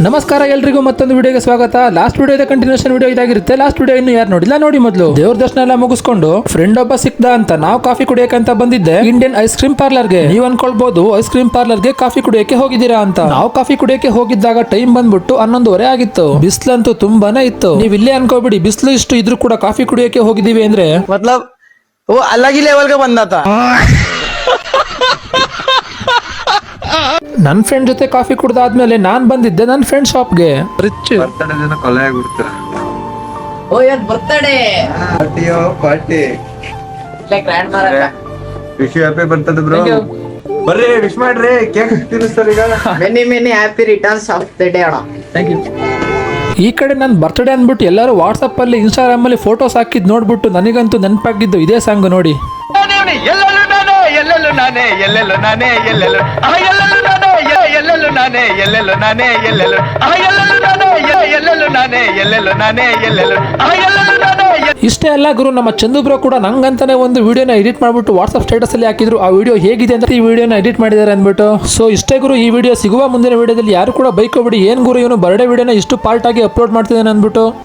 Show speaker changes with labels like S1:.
S1: ನಮಸ್ಕಾರ ಎಲ್ರಿಗೂ ಮತ್ತೊಂದು ವಿಡಿಯೋಗೆ ಸ್ವಾಗತ. ಲಾಸ್ಟ್ ವಿಡಿಯೋದ ಕಂಟಿನ್ಯೂಷನ್ ವಿಡಿಯೋ ಇದಾಗಿರುತ್ತೆ. ಲಾಸ್ಟ್ ವಿಡಿಯೋ ಇನ್ನು ಯಾರು ನೋಡಿಲ್ಲ ನೋಡಿ. ಮೊದಲು ದೇವ್ರ ದರ್ಶನ ಎಲ್ಲ ಮುಗಿಸ್ಕೊಂಡು ಫ್ರೆಂಡ್ ಒಬ್ಬ ಸಿಕ್ದ ಅಂತ ನಾವು ಕಾಫಿ ಕುಡಿಯಕಂತ ಬಂದಿದ್ದೆ ಇಂಡಿಯನ್ ಐಸ್ ಕ್ರೀಮ್ ಪಾರ್ಲರ್ಗೆ. ನೀವ್ ಅನ್ಕೊಳ್ಬಹುದು ಐಸ್ ಕ್ರೀಮ್ ಪಾರ್ಲರ್ಗೆ ಕಾಫಿ ಕುಡಿಯಕ್ಕೆ ಹೋಗಿದ್ದೀರಾ ಅಂತ. ನಾವು ಕಾಫಿ ಕುಡಿಯಕ್ಕೆ ಹೋಗಿದ್ದಾಗ ಟೈಮ್ ಬಂದ್ಬಿಟ್ಟು 11:30 ಆಗಿತ್ತು. ಬಿಸ್ಲಂತೂ ತುಂಬಾನೇ ಇತ್ತು. ನೀವ್ ಇಲ್ಲೇ ಅನ್ಕೋಬಿಡಿ ಬಿಸ್ಲು ಇಷ್ಟು ಇದ್ರೂ ಕೂಡ ಕಾಫಿ ಕುಡಿಯಕ್ಕೆ ಹೋಗಿದೀವಿ ಅಂದ್ರೆ
S2: मतलब वो अलग ही लेवल का बंदा था.
S1: ನನ್ ಫ್ರೆಂಡ್ ಜೊತೆ ಕಾಫಿ ಕುಡ್ದಾದ್ಮೇಲೆ ನಾನ್ ಬಂದಿದ್ದೆ ನನ್ ಫ್ರೆಂಡ್ ಶಾಪ್ಗೆ.
S3: ಬರ್ತಡೇ ದಿನ ಕೊಲೆ ಆಗ್ಬಿಡ್ತಾರೆ.
S4: ಓ ಇವತ್ ಬರ್ತಡೇ
S3: ಪಾರ್ಟಿ
S4: ಗ್ರ್ಯಾಂಡ್ ಮಾರಕ
S3: ವಿಶ್ ಹ್ಯಾಪಿ ಬರ್ತಡೇ ಬ್ರೋ. ಬರ್ರಿ ವಿಶ್ ಮಾಡ್ರಿ, ಕೇಕ್ ತಿನ್ನಿಸ್ತಾರೆ ಈಗ.
S4: Many happy returns of the day ಅಣ್ಣ.
S1: Thank you. ಈ ಕಡೆ ನನ್ ಬರ್ತ್ಡೇ ಅನ್ಬಿಟ್ಟು ಎಲ್ಲರೂ ವಾಟ್ಸಪ್ ಅಲ್ಲಿ ಇನ್ಸ್ಟಾಗ್ರಾಮ್ ಅಲ್ಲಿ ಫೋಟೋಸ್ ಹಾಕಿದ್ ನೋಡ್ಬಿಟ್ಟು ನನಗಂತೂ ನೆನಪಾಗಿದ್ದು ಇದೇ ಸಾಂಗ್ ನೋಡಿ.
S2: ಎಲ್ಲೆಲ್ಲೂ ನಾನೇ ಎಲ್ಲೆಲ್ಲೂ ನಾನೇ ಎಲ್ಲೆಲ್ಲೂ ನಾನೇ ಎಲ್ಲೆಲ್ಲೂ ಎಲ್ಲೆಲ್ಲೂ ನಾನೇ ಎಲ್ಲೆಲ್ಲೂ ನಾನೇ ಎಲ್ಲೆಲ್ಲೂ ನಾನೇ ಎಲ್ಲೆಲ್ಲೂ ಎಲ್ಲೆಲ್ಲೂ ನಾನೇ ಎಲ್ಲೆಲ್ಲೂ ನಾನೇ ಎಲ್ಲೆಲ್ಲೂ ನಾನೇ ಎಲ್ಲೆಲ್ಲೂ ಎಲ್ಲೆಲ್ಲೂ ನಾನೇ.
S1: ಇಷ್ಟೇ ಅಲ್ಲ ಗುರು, ನಮ್ಮ ಚಂದು ಬ್ರೋ ಕೂಡ ನಂಗಂತಾನೆ ಒಂದು ವಿಡಿಯೋನ ಎಡಿಟ್ ಮಾಡ್ಬಿಟ್ಟು ವಾಟ್ಸ್ಆಪ್ ಸ್ಟೇಟಸ್ ಅಲ್ಲಿ ಹಾಕಿದ್ರು. ಆ ವಿಡಿಯೋ ಹೇಗಿದೆ ಅಂತ ಈ ವಿಡಿಯೋನ ಎಡಿಟ್ ಮಾಡಿದ್ದಾರೆ ಅಂದ್ಬಿಟ್ಟು. ಸೊ ಇಷ್ಟೇ ಗುರು, ಈ ವಿಡಿಯೋ ಸಿಗುವ ಮುಂದಿನ ವಿಡಿಯೋದಲ್ಲಿ ಯಾರು ಕೂಡ ಬೈಕೋಬಿಡಿ ಏನ್ ಗುರು ಇವನು ಬರ್ಡೇ ವಿಡಿಯೋನ ಇಷ್ಟು ಪಾರ್ಟ್ ಆಗಿ ಅಪ್ಲೋಡ್ ಮಾಡ್ತಿದ್ದಾನೆ ಅಂದ್ಬಿಟ್ಟು.